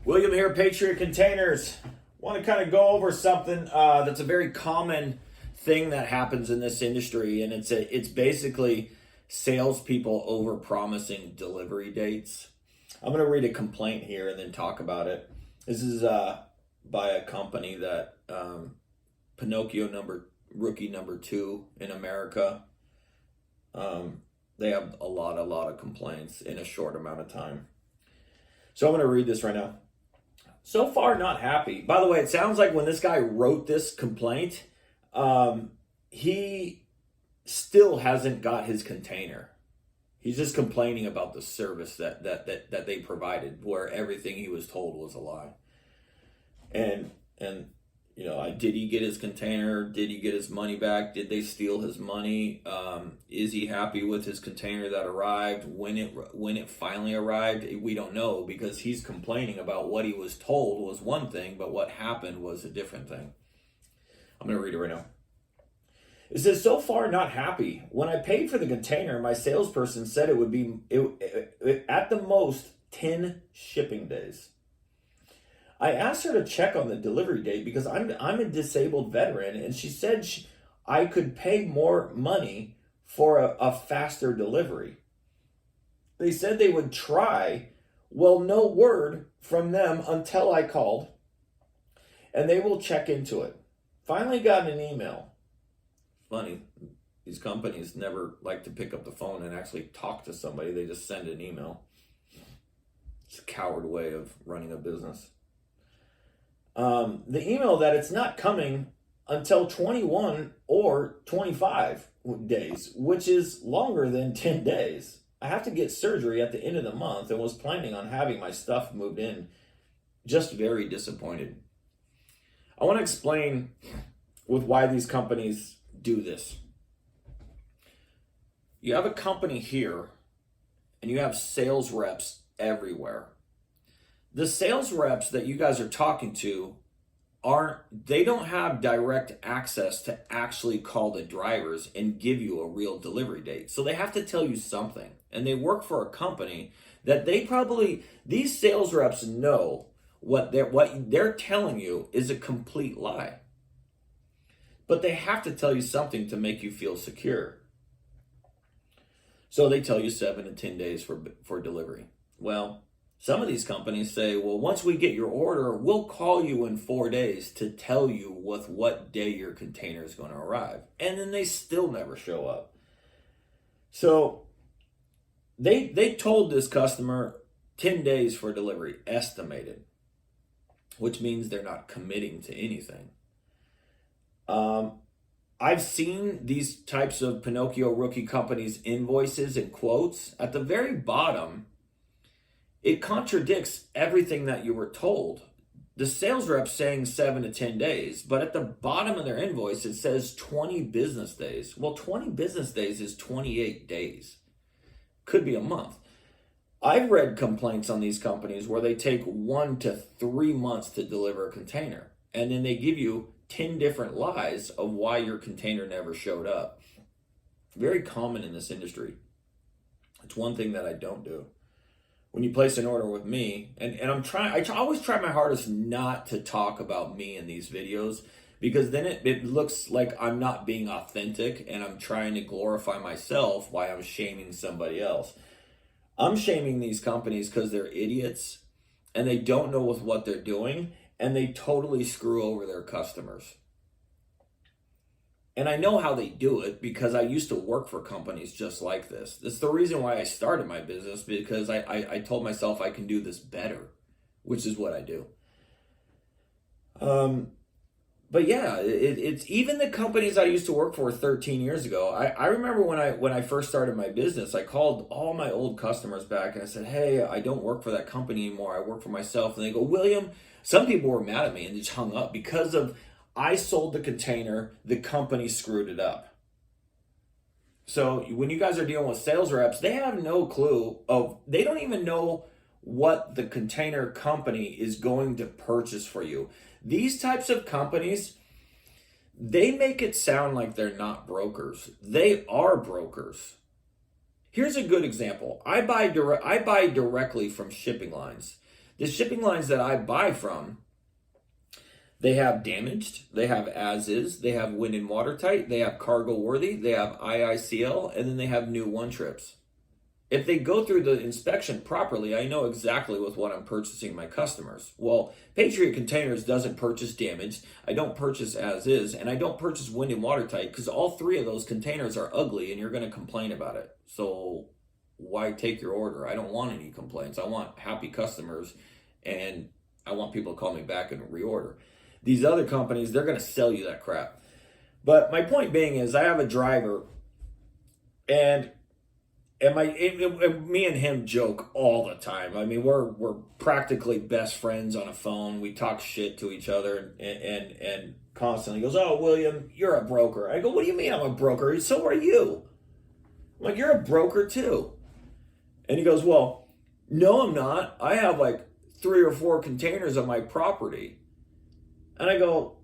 William here, Patriot Containers. Want to kind of go over something that's a very common thing that happens in this industry, and it's basically salespeople over promising delivery dates. I'm going to read a complaint here and then talk about it. This is by a company that Pinocchio rookie number 2 in America. They have a lot of complaints in a short amount of time. So I'm going to read this right now. So far, not happy. By the way, it sounds like when this guy wrote this complaint, he still hasn't got his container. He's just complaining about the service that they provided, where everything he was told was a lie. And you know, did he get his container? Did he get his money back? Did they steal his money? Is he happy with his container that arrived? When it finally arrived, we don't know, because he's complaining about what he was told was one thing, but what happened was a different thing. I'm going to read it right now. It says, so far not happy. When I paid for the container, my salesperson said it would be at the most 10 shipping days. I asked her to check on the delivery date because I'm a disabled veteran, and she said I could pay more money for a faster delivery. They said they would try. Well, no word from them until I called, and they will check into it. Finally got an email. Funny, these companies never like to pick up the phone and actually talk to somebody. They just send an email. It's a coward way of running a business. The email that it's not coming until 21 or 25 days, which is longer than 10 days. I have to get surgery at the end of the month and was planning on having my stuff moved in. Just very disappointed. I want to explain with why these companies do this. You have a company here and you have sales reps everywhere. The sales reps that you guys are talking to they don't have direct access to actually call the drivers and give you a real delivery date. So they have to tell you something. And they work for a company that these sales reps know what they're telling you is a complete lie. But they have to tell you something to make you feel secure. So they tell you 7 to 10 days for delivery. Well, some of these companies say, well, once we get your order, we'll call you in 4 days to tell you what day your container is going to arrive. And then they still never show up. So they told this customer 10 days for delivery, estimated, which means they're not committing to anything. I've seen these types of Pinocchio rookie companies' invoices and quotes. At the very bottom, it contradicts everything that you were told. The sales rep's saying 7 to 10 days, but at the bottom of their invoice, it says 20 business days. Well, 20 business days is 28 days. Could be a month. I've read complaints on these companies where they take 1 to 3 months to deliver a container, and then they give you 10 different lies of why your container never showed up. Very common in this industry. It's one thing that I don't do. When you place an order with me, and I always try my hardest not to talk about me in these videos, because then it looks like I'm not being authentic and I'm trying to glorify myself while I'm shaming somebody else. I'm shaming these companies because they're idiots and they don't know what they're doing, and they totally screw over their customers. And I know how they do it because I used to work for companies just like this. That's the reason why I started my business, because I told myself I can do this better, which is what I do. But yeah, it's even the companies I used to work for 13 years ago. I remember when I first started my business, I called all my old customers back and I said, hey, I don't work for that company anymore. I work for myself. And they go, William, some people were mad at me and just hung up because I sold the container, the company screwed it up. So when you guys are dealing with sales reps, they have no clue they don't even know what the container company is going to purchase for you. These types of companies, they make it sound like they're not brokers. They are brokers. Here's a good example. I buy directly from shipping lines. The shipping lines that I buy from, they have damaged, they have as is, they have wind and watertight, they have cargo worthy, they have IICL, and then they have new one trips. If they go through the inspection properly, I know exactly with what I'm purchasing my customers. Well, Patriot Containers doesn't purchase damaged, I don't purchase as is, and I don't purchase wind and watertight because all three of those containers are ugly and you're going to complain about it. So why take your order? I don't want any complaints. I want happy customers, and I want people to call me back and reorder. These other companies, they're going to sell you that crap. But my point being is I have a driver, and me and him joke all the time. I mean, we're practically best friends on a phone. We talk shit to each other and constantly. He goes, "Oh, William, you're a broker." I go, "What do you mean I'm a broker? So are you." I'm like, "You're a broker too." And he goes, "Well, no, I'm not. I have like 3 or 4 containers on my property." And I go,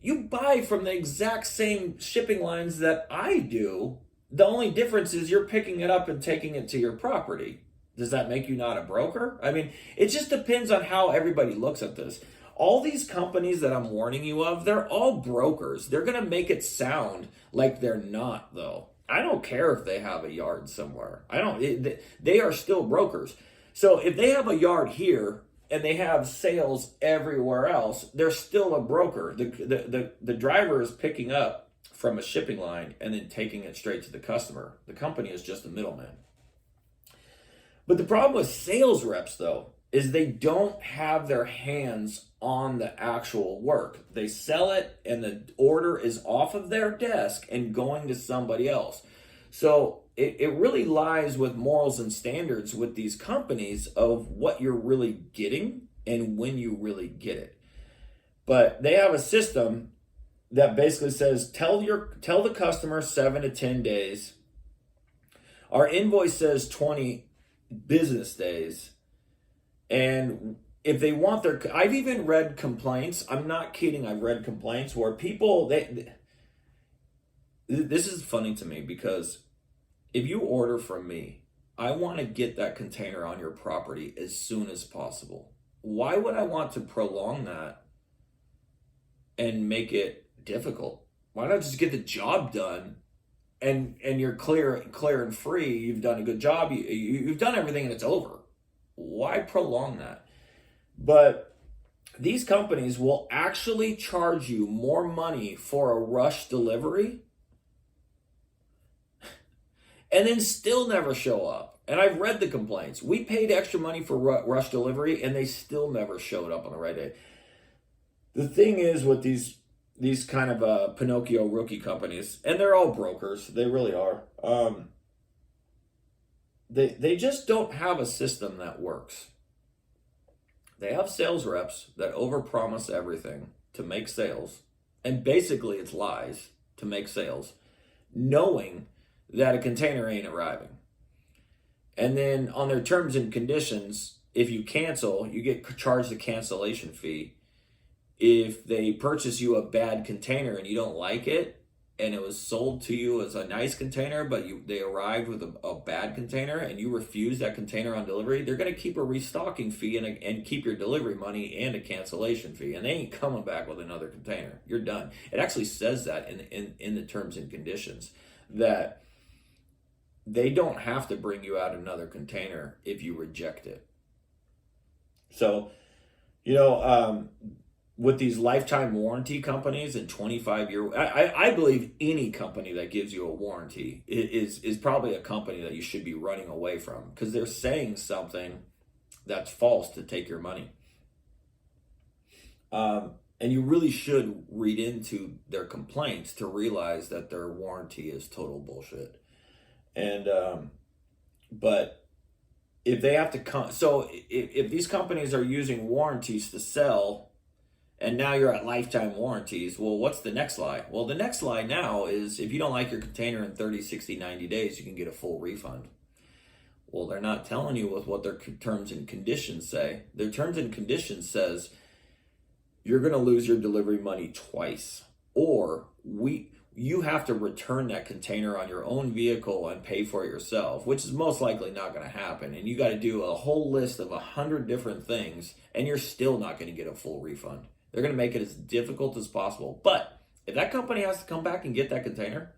"You buy from the exact same shipping lines that I do. The only difference is you're picking it up and taking it to your property. Does that make you not a broker?" I mean, it just depends on how everybody looks at this. All these companies that I'm warning you of, they're all brokers. They're going to make it sound like they're not, though. I don't care if they have a yard somewhere. They are still brokers. So if they have a yard here and they have sales everywhere else, they're still a broker. The driver is picking up from a shipping line and then taking it straight to the customer. The company is just a middleman. But the problem with sales reps, though, is they don't have their hands on the actual work. They sell it and the order is off of their desk and going to somebody else. So it really lies with morals and standards with these companies of what you're really getting and when you really get it. But they have a system that basically says, tell the customer 7 to 10 days. Our invoice says 20 business days. And if they want I've even read complaints. I'm not kidding. I've read complaints where people, this is funny to me because if you order from me, I want to get that container on your property as soon as possible. Why would I want to prolong that and make it difficult? Why not just get the job done and you're clear and free? You've done a good job. You've done everything and it's over. Why prolong that? But these companies will actually charge you more money for a rush delivery and then still never show up. And I've read the complaints. We paid extra money for rush delivery and they still never showed up on the right day. The thing is with these kind of Pinocchio rookie companies, and they're all brokers, they really are, they just don't have a system that works. They have sales reps that overpromise everything to make sales, and basically it's lies to make sales, knowing that a container ain't arriving. And then on their terms and conditions, if you cancel, you get charged a cancellation fee. If they purchase you a bad container and you don't like it, and it was sold to you as a nice container, but they arrived with a bad container and you refuse that container on delivery, they're going to keep a restocking fee and keep your delivery money and a cancellation fee. And they ain't coming back with another container. You're done. It actually says that in the terms and conditions that they don't have to bring you out another container if you reject it. So, with these lifetime warranty companies and 25-year, I believe any company that gives you a warranty is probably a company that you should be running away from because they're saying something that's false to take your money. And you really should read into their complaints to realize that their warranty is total bullshit. And but if they have to so if these companies are using warranties to sell, and now you're at lifetime warranties, well, what's the next lie? Well, the next lie now is if you don't like your container in 30, 60, 90 days, you can get a full refund. Well, they're not telling you with what their terms and conditions say. Their terms and conditions says you're going to lose your delivery money twice, or you have to return that container on your own vehicle and pay for it yourself, which is most likely not going to happen. And you got to do a whole list of 100 different things, and you're still not going to get a full refund. They're going to make it as difficult as possible. But if that company has to come back and get that container,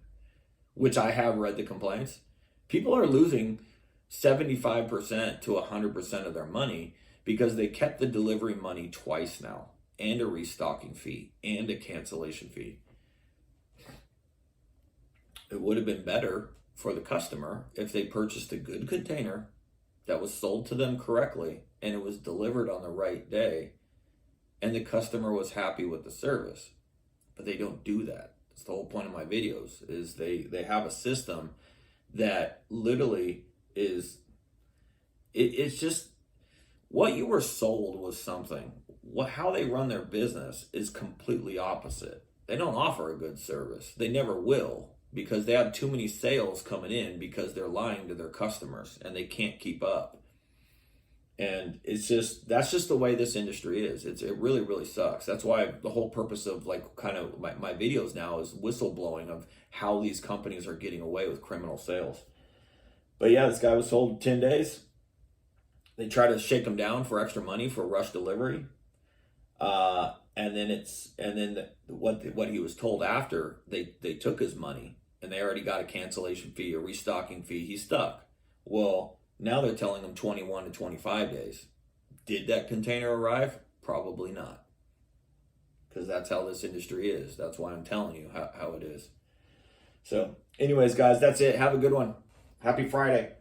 which I have read the complaints, people are losing 75% to 100% of their money because they kept the delivery money twice now, and a restocking fee, and a cancellation fee. It would have been better for the customer if they purchased a good container that was sold to them correctly, and it was delivered on the right day, and the customer was happy with the service. But they don't do that. That's the whole point of my videos, is they have a system that literally is, it's just, what you were sold was something. How they run their business is completely opposite. They don't offer a good service. They never will, because they have too many sales coming in because they're lying to their customers and they can't keep up. And that's just the way this industry is. It really, really sucks. That's why the whole purpose of like kind of my videos now is whistleblowing of how these companies are getting away with criminal sales. But yeah, this guy was sold 10 days. They try to shake him down for extra money for rush delivery. And then what he was told after, they took his money and they already got a cancellation fee, a restocking fee. He's stuck. Well, now they're telling him 21 to 25 days. Did that container arrive? Probably not. Because that's how this industry is. That's why I'm telling you how it is. So anyways, guys, that's it. Have a good one. Happy Friday.